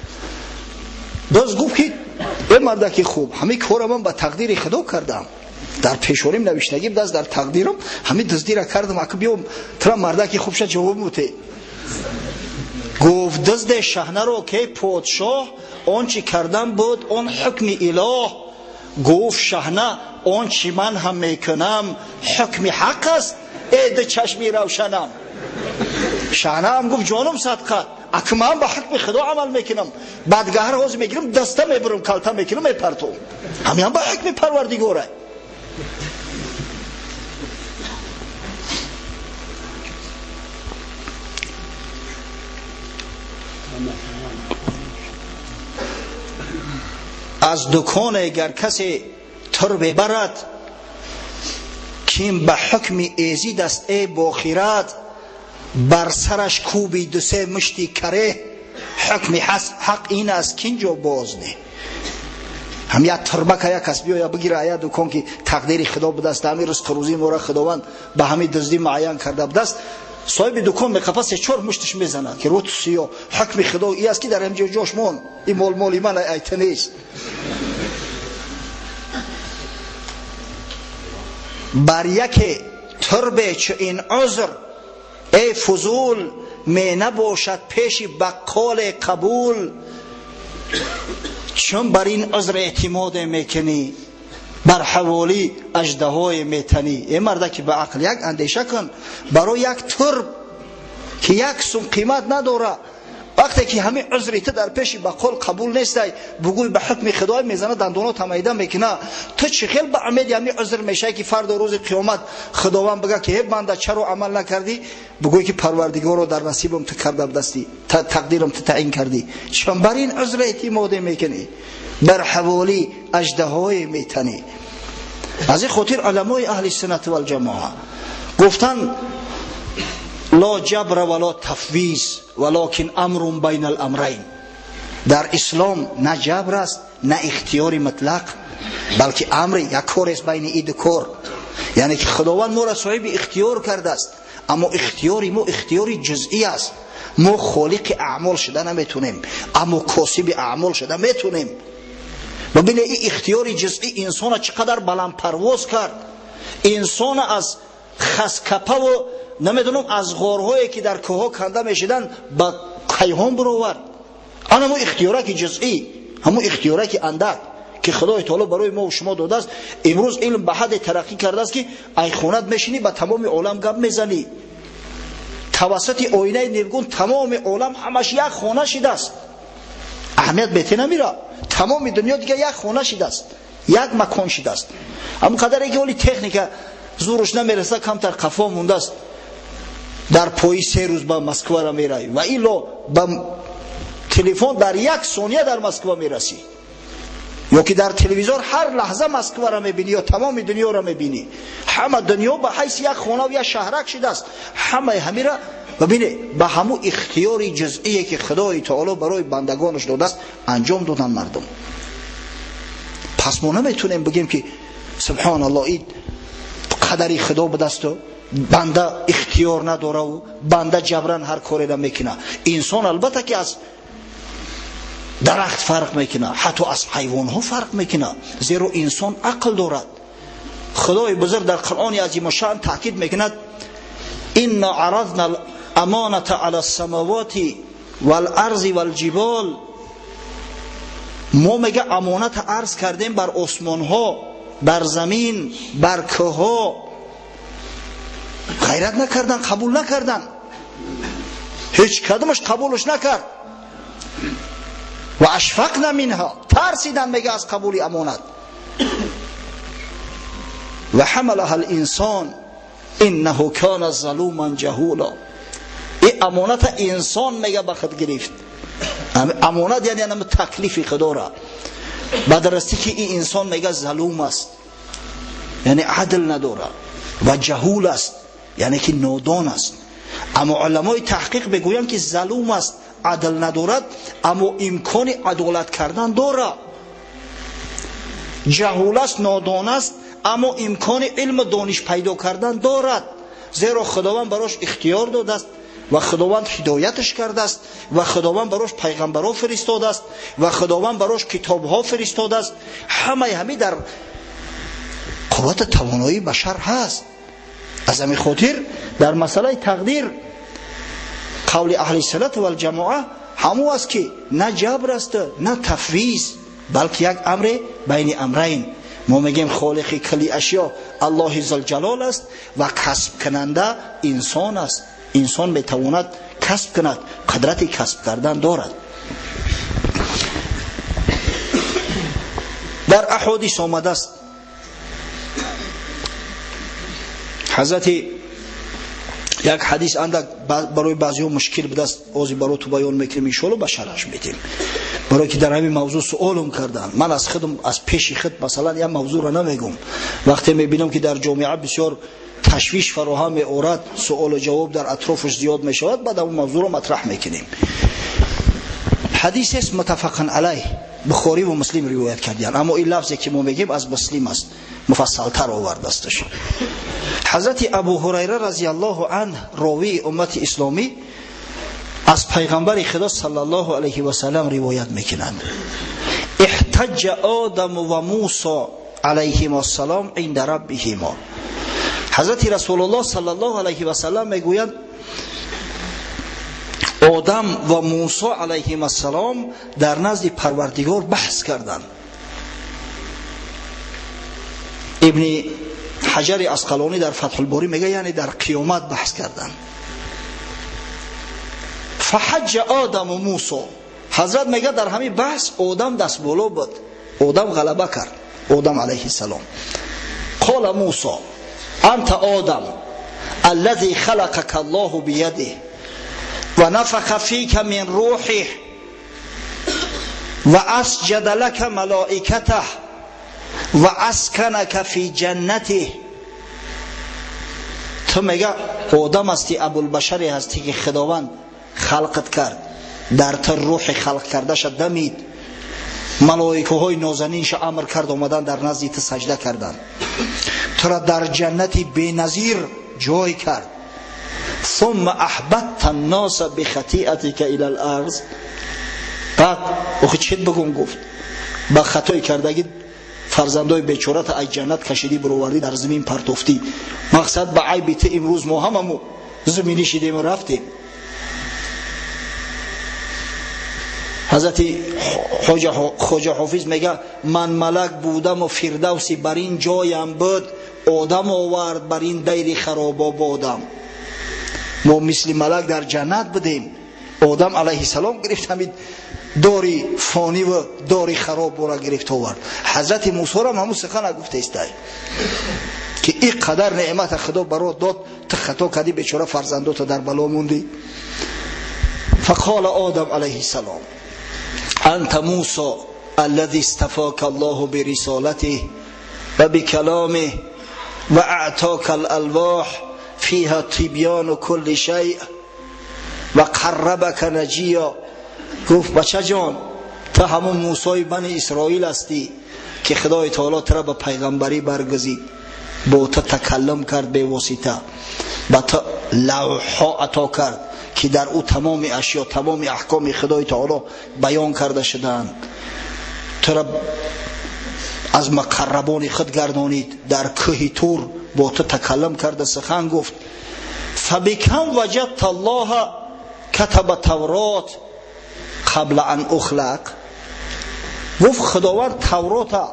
دزد گفت که ای مردک خوب، همه کار من به تقدیر خدا کردم، در پیشوریم نوشتگی دست در تقدیرم همه دزدی را کردم، اگه بیام ترا مردک خوب شد جواب موته. گفت دزد شحنه را که پادشاه، آنچه کردن بود آن حکم اله. گفت شحنه آنچه من هم میکنم حکم حق است ای ده چشمی روشنم. شحنه هم گفت جانم صدقه، اگه من به حکم خدا عمل میکنم، بدگهر حوض میگیرم دسته میبرم کلته میکنم میپرتم، همین هم به حکم پروردگاره. از دکان اگر کسی تر ببرد کیم به حکم ایزی دست ای باخیرت بر سرش کوبی دو سه مشتی کره حکم حق این است که اینجا باز نه. هم یا تربک یا کسبی یا بگیره یا دکان که تقدیر خدا به دست همین رزق روزی مورا خداوند به همین دزدی معین کرده به دست صاحب دکان به قفس چهار مشتش میزنه که رو تو سیا حکم خدا ای است که در همجا جاش مون این مالی من ایت نیست. بر یک تربه چه این عذر ای فضول می نباشد پیش بقال قبول چون بر این عذر اعتماد میکنی بر حوالی اژدهای میتنی. ای مرده که به عقل یک اندیشه کن برای یک ترب که یک سوم قیمت نداره وقتی که همین عذری تو در پیش بقال قبول نیستی بگوی به حکم خدای میزنه دندونا تمیده میکنه تو چه خیل به امید همین عذر میشه که فردا روز قیامت خداوند بگه که بنده چرا عمل نکردی بگوی که پروردگار رو در نصیبم تو کرده دستی تقدیرم تو تعیین کردی چون بر این عذر اعتماد میکنی بر حوالی اژدهای میتنی. از این خاطر علمای اهل سنت و الجماعه گفتن لا جبر ولا تفویض ولکن امر بین الامرین. در اسلام نه جبر است نه اختیاری مطلق بلکه امر یک کار است بین این دو کار. یعنی که خداوند ما را صاحب اختیار کرده است اما اختیاری ما اختیاری جزئی است. ما خالق اعمال شده نمیتونیم اما کاسب اعمال شده میتونیم. ببینید این اختیاری جزئی انسان چقدر بلند پرواز کرد. انسان از خسکپه و نمیدونم از غارهایی که در کوه کنده میشدن با کیهان برآورد. آن همون اختیاره که جزئی همون اختیاره که اندک که خدای تعالی برای ما و شما داده است. امروز علم به حد ترقی کرده است که ای خونت میشینی با تمام عالم گپ میزنی توسط آینه نیلگون تمام عالم همش یک خانه شده است. اهمیت بهت نمیره تمام دنیا دیگه یک خانه شده است یک مکان شده است. اما قدری که ولی تکنیک زورش نمیرسه کمتر قفا مونده است در پای 3 روز به مسکو را میره و ایلو با تلفن در 1 ثانیه در مسکو میرسی یا که در تلویزیون هر لحظه مسکو را میبینی یا تمام دنیا را میبینی. همه دنیا به حیث یک خانه و یک شهرک شده است. همه را ببینه به همون اختیاری جزئی که خدای تعالی برای بندگانش داده است انجام دادن مردم. پس ما نمیتونیم بگیم که سبحان الله این قدری خدا به دست بنده اختیار نداره و بنده جبران هر کاری را میکنه. انسان البته که از درخت فرق میکنه حتی از حیوان ها فرق میکنه زیرا انسان عقل دارد. خدای بزرگ در قرآن عظیم الشأن تاکید میکند ان عرضنا الامانه علی السماوات والارض والجبال. ما میگه امانت عرض کردیم بر آسمان ها بر زمین بر کوه ها. غیرت نکردن قبول نکردن هیچ کدومش قبولش نکرد و اشفقنا منها ترسیدن میگه از قبول امانت. و حملها الانسان انه کان ظلوما جهولا. این امانت انسان میگه به خود گرفت. امانت یعنی هم تکلیف خدا را بدرستی که این انسان میگه ظلوم است یعنی عدل نداره و جهول است یعنی که نادان است. اما علمای تحقیق بگویند که ظلوم است عدل ندارد اما امکان عدالت کردن داره. جهول است نادان است اما امکان علم دانش پیدا کردن دارد زیرا خداوند براش اختیار داده است و خداوند هدایتش کرده است و خداوند براش پیغمبرها فرستاده است و خداوند براش کتابها فرستاده است. همه در قوت توانایی بشر هست. از همین خاطر در مسئله تقدیر قول اهل سنت و الجماعه همو است که نه جبر است نه تفویض بلکه یک امر بین امرین. ما میگیم خالق کلی اشیا الله ذوالجلال است و کسب کننده انسان است. انسان میتواند کسب کند قدرت کسب کردن دارد. در احادیث آمده است حضرت یک حدیث اندک برای بعضی‌ها مشکل به دست اوزی برای تو بیان میکنیم ان شاءالله بشرش میدیم، برای که در همین موضوع سوالم کردن. من از خودم از پیش خود مثلا یک موضوع را نمیگم، وقتی میبینم که در جامعه بسیار تشویش فراهم اورد، سوال و جواب در اطرافش زیاد میشود، بعد اون موضوع را مطرح میکنیم. حدیث است متفق علیه، بخاری و مسلم روایت کردن، اما این لفظی که ما میگیم از مسلم است، مفصل تر آورده استش. حضرت ابو هریره رضی الله عنه راوی امت اسلامی از پیغمبر خدا صلی الله علیه و سلم روایت میکنند: احتج آدم و موسی علیهما السلام عند ربهما. حضرت رسول الله صلی الله علیه و سلم میگویند آدم و موسی علیهما السلام در نزد پروردگار بحث کردند. ابن حجر عسقلانی در فتح الباری میگه یعنی در قیامت بحث کردن. فحج آدم و موسی، حضرت میگه در همین بحث آدم دست بالا بود، آدم غلبه کرد، آدم علیه السلام. قال موسی انت آدم الذي خلقك الله بيده ونفخ فيك من روحه واسجد لك ملائكته واسكنك في جنته. تو میگه آدم هستی، ابوالبشری هستی که خداوند خلقت کرد، در تو روح خلق کرده شد دمید، ملائکه های نازنینش امر کرد اومدن در نزد تو سجده کردن، تو را در جنتی بی‌نظیر جای کرد. ثم احبطت الناس بخطیئتك الى الارض. بعد او چیت بگم گفت با خطای کردگی فرزندای بیچارت از جنت کشیدی بروردی در زمین پرتفتی، مقصد به عیب تو امروز ما هممون زمینی شدیم و رفتیم. حضرت خواجه حافظ میگه من ملک بودم و فردوسی بر این جایم بود، آدم آورد بر این دیر خراب آبادم. ما مثل ملک در جنت بودیم، آدم علیه السلام گرفت همین داری فانی و داری خراب برا گرفت آورد. حضرت موسی را همون سخن گفته است که این قدر نعمت خدا برات داد، تو خطا کردی بیچاره فرزندات در بلا موندی. فقال آدم علیه السلام انت موسی الذي استفاك الله برسالته و بكلامه و اعطاك الالواح فيها تبيان كل شيء و قربك نجيا. گفت بچه جان تو همون موسی بنی اسرائیل هستی که خدای تعالی تو را به پیغمبری برگزید، با تو تکلم کرد به واسطه، با تو لوح‌ها عطا کرد که در او تمام اشیا، تمام احکام خدای تعالی بیان کرده شدند. تو را از مقربان خود گردانید، در کوه طور با تو تکلم کرده سخن گفت. فبکم وجدت الله کتب تورات قبل ان اخلق. گفت خداوند تورات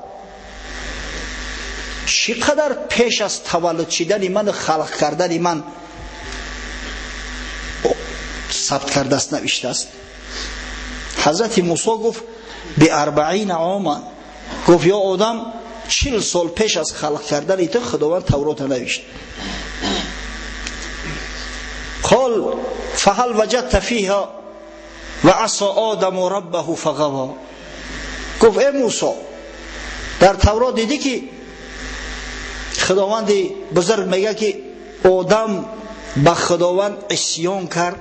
چقدر پیش از تولد شدن من، خلق کردن من ثبت کرده است، نوشته است. حضرت موسی گفت به 40 عام، گفت یا آدم 40 سال پیش از خلق کردن تو خداوند تورات نوشت. قال فهل وجدت فيها و عصى آدم ربه فغوا. گفت ای موسی در تورات دیدی که خداوند بزرگ میگه که آدم به خداوند عصیان کرد،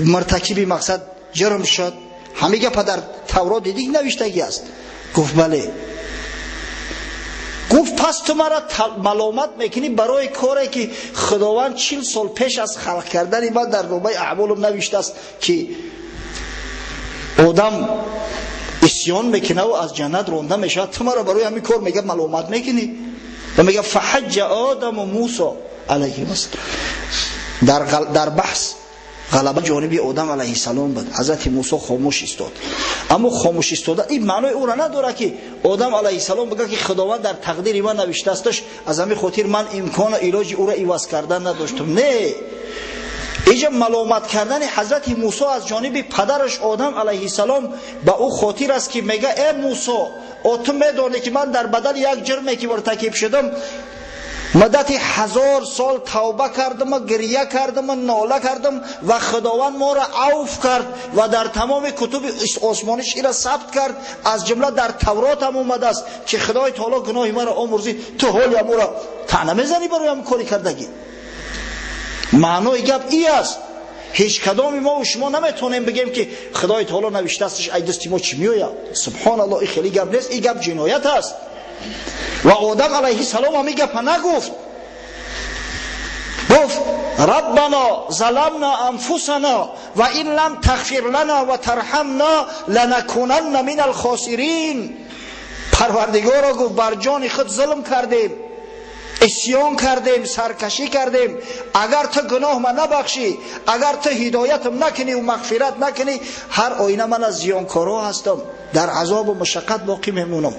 مرتکب مقصد جرم شد، همه گپ در تورات دیدی نوشتگی است. گفت بله. گفت پس تو مرا ملامت میکنی برای کاری که خداوند 40 سال پیش از خلق کردن من در نامه اعمالم نوشته است که آدم عصیان میکنه و از جنت رانده میشه، تو مرا برای همین کار میگه ملامت میکنی؟ و میگه فحج آدم و موسی علیه السلام. در بحث غلبه جانبی آدم علیه السلام بود. حضرت موسی خاموش استاد، اما خاموش استاد این معنی او را نداره که آدم علیه السلام بگه که خداوند در تقدیر من نوشته استش، از همین خاطر من امکان علاج او را عوض کردن نداشتم. نه، اینجا ملامت کردن حضرت موسی از جانب پدرش آدم علیه السلام به او خاطر است که میگه ای موسی تو میدونی که من در بدل یک جرمی که مرتکب شدم مدت 1000 سال توبه کردم و گریه کردم و ناله کردم و خداوند ما را عفو کرد و در تمام کتب آسمانیش را ثبت کرد، از جمله در تورات هم اومده است که خدای تعالی گناه ما را آمرزید، تو حال ما را طعنه میزنی برای هم کاری کردگی. معنای گپ ای است. هیچ کدام ما و شما نمیتونیم بگیم که خدای تعالی نوشته استش ای دستی ما چی میوید. سبحان الله، این خیلی گپ نیست، این گپ جنایت است. و آدم علیه السلام هم این گپ نگفت. گفت ربنا ظلمنا انفسنا و ان لم تغفر لنا و ترحمنا لنکونن من الخاسرین. پروردگارا گفت بر جان خود ظلم کردیم، عصیان کردیم، سرکشی کردیم. اگر تو گناه من نبخشی، اگر تو هدایتم نکنی و مغفرت نکنی، هر آینه من از زیانکارا هستم، در عذاب و مشقت باقی میمونم.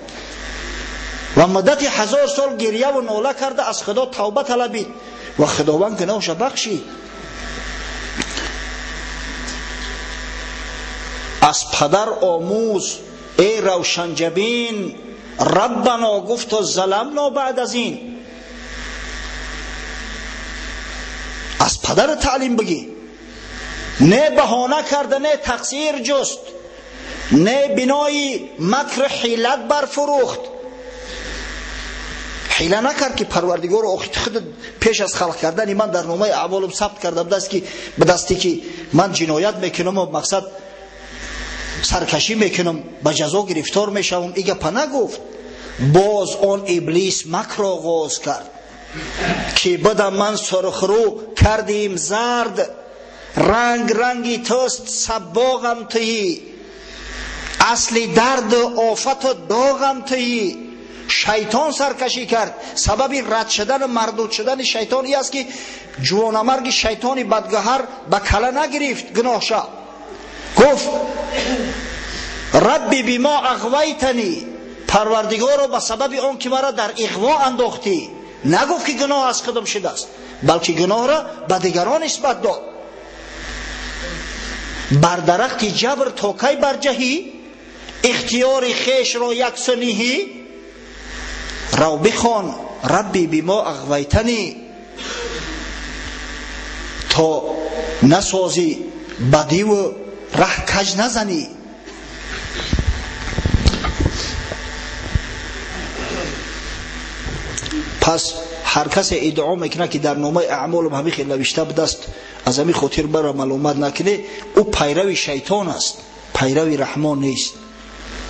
و مدت 1000 سال گریه و ناله کرده، از خدا توبه طلبید و خداوند گناهش بخشید. از پدر آموز ای روشنجبین، ربنا گفت و ظلمنا بعد از این. از پدر تعلیم بگی، نه بهانه کرده، نه تقصیر جست، نه بنای مکر حیلت برفروخت. حیله نکرد که پروردگار آخیت خود پیش از خلق کردن من در نامه اعمالم ثبت کرده به دستی که من جنایت میکنم و مقصد سرکشی میکنم، به جزا گرفتار میشم. ایگه پنه گفت. باز آن ابلیس مکر آغاز کرد که بدم من سرخرو کردیم زرد، رنگ رنگی توست سباغم تویی، اصلی درد و آفت و داغم تویی. شیطان سرکشی کرد. سبب رد شدن مردود شدن شیطان ای است که جوانمرگ شیطانی بدگهر به کله نگرفت گناهشا. گفت ربی بما اغویتنی، پروردگارو به سبب آن که مرا در اغوا انداختی. نگفت که گناه از خودم شده است، بلکه گناه را به دیگران نسبت داد. بر درخت جبر تا کی برجهی، اختیار خیش را یک سنیهی. رو بخوان ربی بما اغویتنی، تا نسازی بدی و ره کج نزنی. پس هر کس ادعا میکنه که در نامه اعمال همین خیلی نوشته بوده است، از همین خاطر برای معلومات نکنه، او پیروی شیطان است، پیروی رحمان نیست،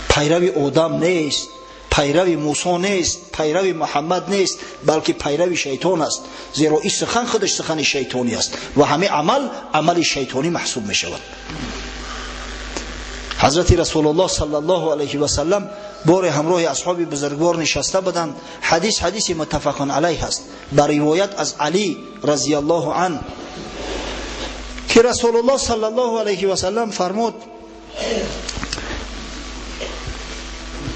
پیروی آدم نیست، پیروی موسی نیست، پیروی محمد نیست، بلکه پیروی شیطان است. زیرا این سخن خودش سخن شیطانی است و همه عمل شیطانی محسوب می شود. حضرت رسول الله صلی الله علیه و سلم بار همراه اصحاب بزرگوار نشسته بودند. حدیث متفق علیه است، بر روایت از علی رضی الله عنه که رسول الله صلی الله علیه و سلم فرمود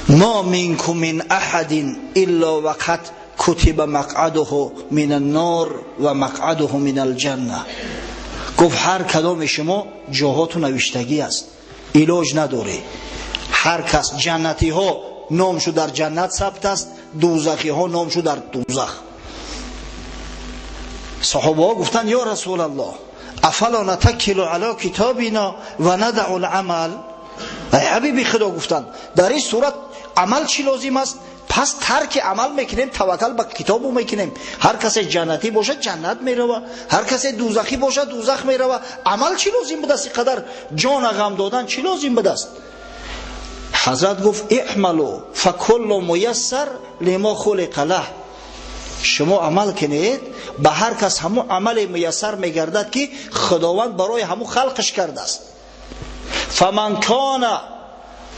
ما منکم من احد الا وقد کتب مقعده من النار و مقعده من الجنه. گفت هر کدام شما جاهاتون نوشتگی است، علاج نداره. هر کس جنتی ها نامشو در جنت ثبت است، دوزخی ها نامشو در دوزخ. صحابه ها گفتن یا رسول الله افلا نتکل علی کتابنا و ندع العمل. ای حبیبی خدا، گفتن در این صورت عمل چی لازم است؟ پس ترک عمل میکنیم، توکل به کتابو میکنیم. هر کس جنتی باشه جنت میروه، هر کس دوزخی باشه دوزخ میروه. عمل چی لازم بده است؟ قدر جان غم دادن چی لازم بده است؟ حضرت گفت اعملوا فکل میسر لما خلق له. شما عمل کنید، به هر کس همون عمل میسر میگردد که خداوند برای همون خلقش کرده است.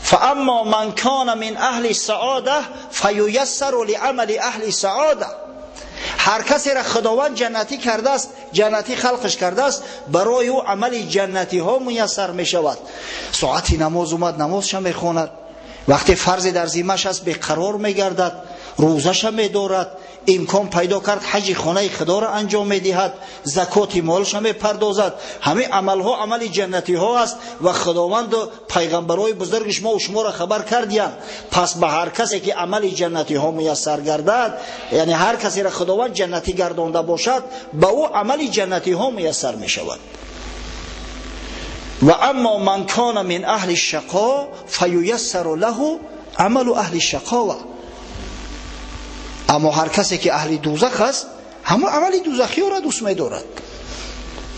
فاما من کان من اهل سعاده فییسر لعمل اهل سعاده. هر کسی را خداوند جنتی کرده است، جنتی خلقش کرده است، برای او عمل جنتی ها میسر می شود. ساعتی نماز اومد نمازش میخواند، وقتی فرض در ذمه‌اش است به قرار میگردد، روزش می دارد، امکان پیدا کرد حج خانه خدا را انجام میدهد، زکات مالش هم میپردازد. همه عملها عمل جنتی ها است و خداوند و پیغمبرای بزرگش ما و شما را خبر کردیم. پس به هر کسی که عمل جنتی ها میسر گردد، یعنی هر کسی را خداوند جنتی گردانده باشد، به او عمل جنتی ها میسر میشود. و اما من کان من اهل الشقا فییسر له عمل اهل الشقاوه. اما هر کسی که اهل دوزخ است، همون عمل دوزخی را دوست می‌دارد.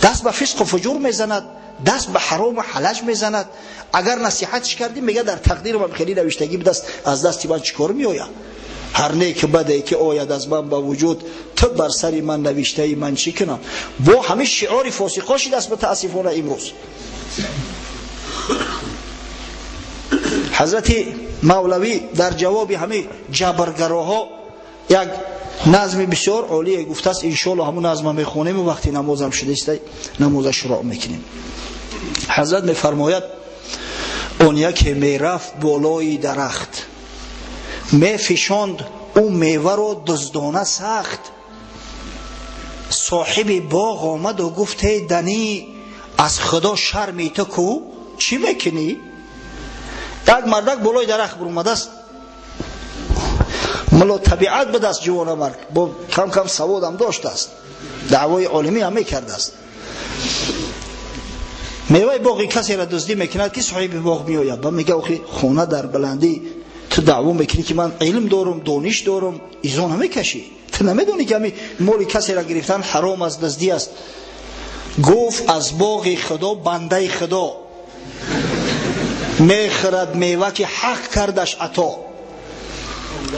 دست به فسق و فجور میزند، دست به حرام و حلال میزند. اگر نصیحتش کردیم میگه در تقدیر من خیلی نوشتگی به دست، از دست من چیکار میآید؟ هر نیک بده که آید از من به وجود، تو بر سر من نوشته من چی کنم؟ با همه شعار فاسقاشی دست متاسفانه امروز. حضرت مولوی در جواب همه جبرگراها یک نظم بسیار عالی گفته است. ان شاء الله همون نظم میخونیم و وقتی نمازم شده است نماز شروع میکنیم. حضرت میفرماید اون یکی میرفت بالای درخت، میفشاند اون میوه رو دزدانه سخت. صاحب باغ آمد و گفت ای دنی، از خدا شرمی تو کو چی میکنی؟ یک مردک بالای درخت برآمده است، ملا طبیعت به دست جوان مرد، با کم کم سواد هم داشته است، دعوای عالمی هم میکرده است. میوه باغی کسی را دزدی میکند که صاحب باغ میآید و میگه اخی خونه در بلندی تو دعوا میکنی که من علم دارم دانش دارم، ایزان هم میکشی، تو نمیدونی که همین مال کسی را گرفتن حرام است، دزدی است. گفت از باغ خدا بنده خدا میخرد میوه که حق کردش عطا.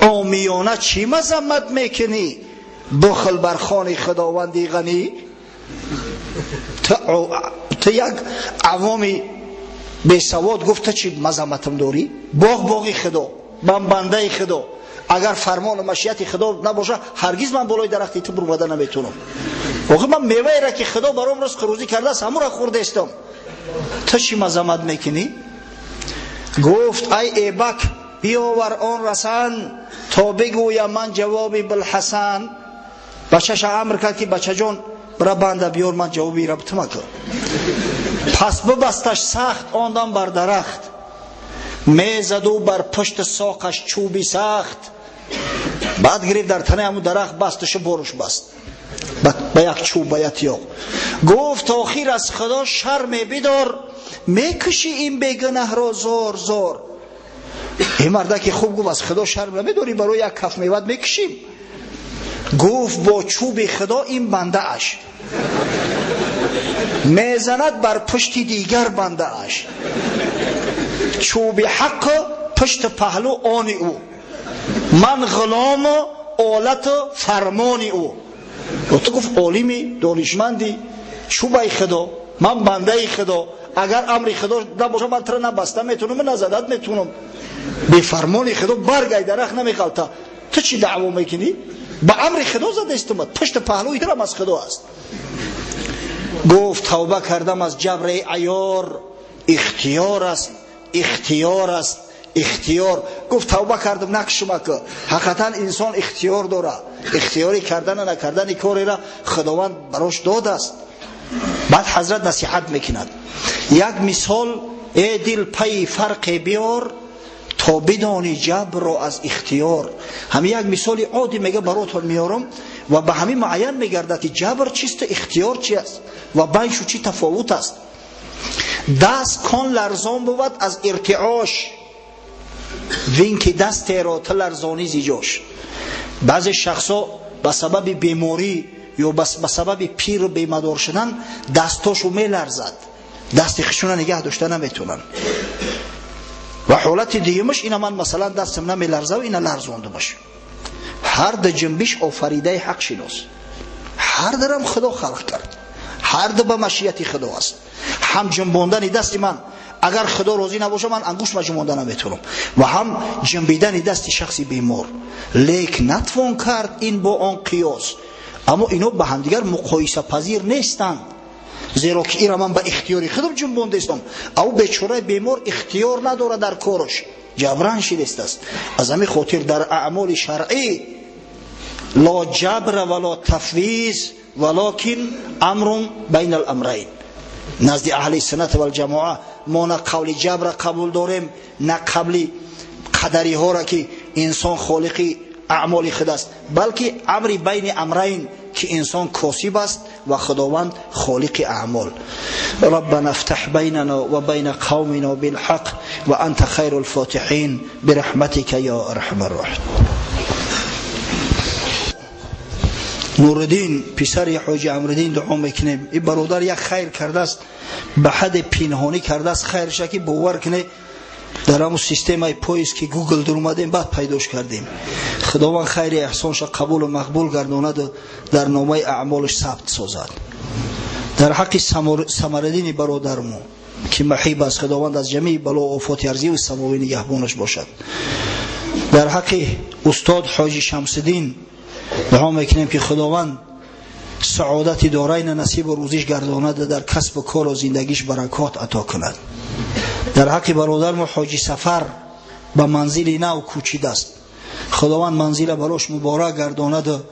عامیانه چی مذمت میکنی؟ بخل بر خوان خداوندی غنی. تو یک عوامی بی سواد گفت چی مذمتم داری؟ باغ خدا، من بنده خدا، اگر فرمان و مشیت خدا نباشه هرگز من بالای درختی تو برآمده نمیتونم. واقعا من میوه را که خدا برام رزق روزی کرده است همون را خورده استم، تو چی مذمت میکنی؟ گفت ای ایبک بیاور آن رسن تا بگویم من جوابی بالحسن. بچه‌ش امر کرد که بچه جان برا بنده بیار من جوابی را بتم کن. پس ببستش سخت آندم بر درخت، میزد و بر پشت ساقش چوبی سخت. بعد گرفت در تنه همون درخت بستش برش بست به یک چوب به یک تیغ. گفت آخر از خدا شرم بدار، میکشی این بیگنه را زار زار. این مرده که خوب گفت از خدا شرم نمیداری، برای یک کف میوه میکشیم. گفت با چوب خدا این بنده اش میزند بر پشت دیگر بنده اش. چوب حق پشت پهلو آن او، من غلام و آلت فرمان او. و تو گفت عالمی دانشمندی، چوب خدا، من بنده خدا، اگر امر خدا نباشه من تر نبسته میتونم نزدت میتونم، به فرمان خدا برگای درخت نمیخلته. تو چی دعوا میکنی؟ به امر خدا زده استمت، پشت پهلوی درم از خدا است. گفت توبه کردم از جبر عیار، اختیار است اختیار است اختیار. گفت توبه کردم نکشم که حقیقتا انسان اختیار داره، اختیاری کردن و نکردن کاری را خداوند براش داده است. بعد حضرت نصیحت میکند یک مثال ای دل پی فرق بیار تا بدانی جبر را از اختیار. همین یک مثال عادی میگه براتون میارم و به همین معین میگرده که جبر چیست اختیار چی است و بینشو چی تفاوت است. دست کان لرزان بود از ارتعاش، وین که دست را تو لرزانی زیجاش. بعضی شخصا به سبب بیماری یا به سبب پیر و بیمدار شدن دستاشو میلرزد، دست خشونه نگه داشته نمیتونن. و حالت دیگه‌مش اینا من مثلا دستم نمیلرزه و اینا لرزوندمش. هر د جنبش آفریده حق شناس، هر درم خدا خلق کرد، هر د به مشیت خدا است. هم جنباندن دست من اگر خدا راضی نباشه من انگوش جنباندن نمیتونم، و هم جنبیدن دست شخصی بیمار. لیک نتوان کرد این با آن قیاس، اما اینا به هم دیگر مقایسه پذیر نیستند. زیرا که این را من به اختیاری خودم جنبانده استم، او بیچاره بیمار اختیار نداره در کارش، جبران شده است. از همین خاطر در اعمال شرعی لا جبر ولا تفویض ولكن امر بین الامرین. نزد اهل سنت و الجماعه ما نه قول جبر قبول داریم نه قبل قدری ها را که انسان خالقی اعمال خود است، بلکه امر بین امرین که انسان کاسب است و خداوند خالق اعمال. ربنا افتح بیننا و بین قومنا بالحق و انت خیر الفاتحین برحمتک یا ارحم الراحمین. نوردین پسر حاجی امردین دعا میکنیم. این برادر یک خیر کرده است، به حد پنهانی کرده است خیرش که باور کنه در همون سیستم پاییز که گوگل در اومدیم بعد پیداش کردیم. خداوند خیر احسانش قبول و مقبول گرداند، در نامه اعمالش ثبت سازد. در حق ثمرالدین برادرمون که محیب است، خداوند از جمیع بلا و آفات ارضی و سماوی نگهبانش باشد. در حق استاد حاجی شمس‌الدین دعا میکنیم که خداوند سعادت دارین نصیب و روزیش گرداند، در کسب و کار و زندگیش برکات عطا کند. در حق برادرم حاجی سفر به منزل نو کوچیده است، خداوند منزل براش مبارک گرداند،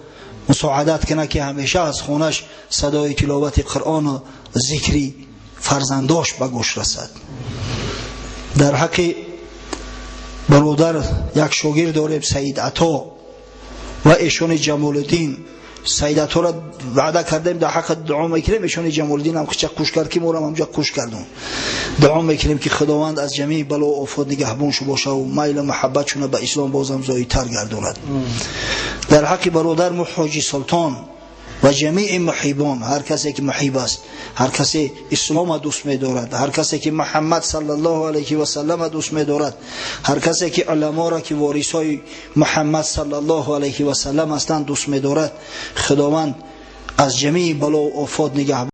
مساعدت کنه که همیشه از خونش صدای تلاوت قرآن و ذکری فرزنداش به گوش رسد. در حق برادر یک شاگرد داریم سید عطا و ایشون جمال الدین. سید عطا را وعده کردیم در حق دعا میکنیم، ایشون جمال الدین هم چه خوش کرد که ما هم همجا خوش کردیم. دعا میکنیم که خداوند از جمیع بلا و آفات نگهبانش باشه و میل و محبتشون به اسلام بازم زایی‌تر گرداند. در حق برادر حاجی سلطان و جمیع محبان، هر کسی که محب است، هر کسی اسلام دوست می‌دارد، هر کسی که محمد صلی الله علیه و سلم دوست می‌دارد، هر کسی که علما را که وارثای محمد صلی الله علیه و سلم هستند دوست می‌دارد، خداوند از جمیع بلا و آفات نگهبان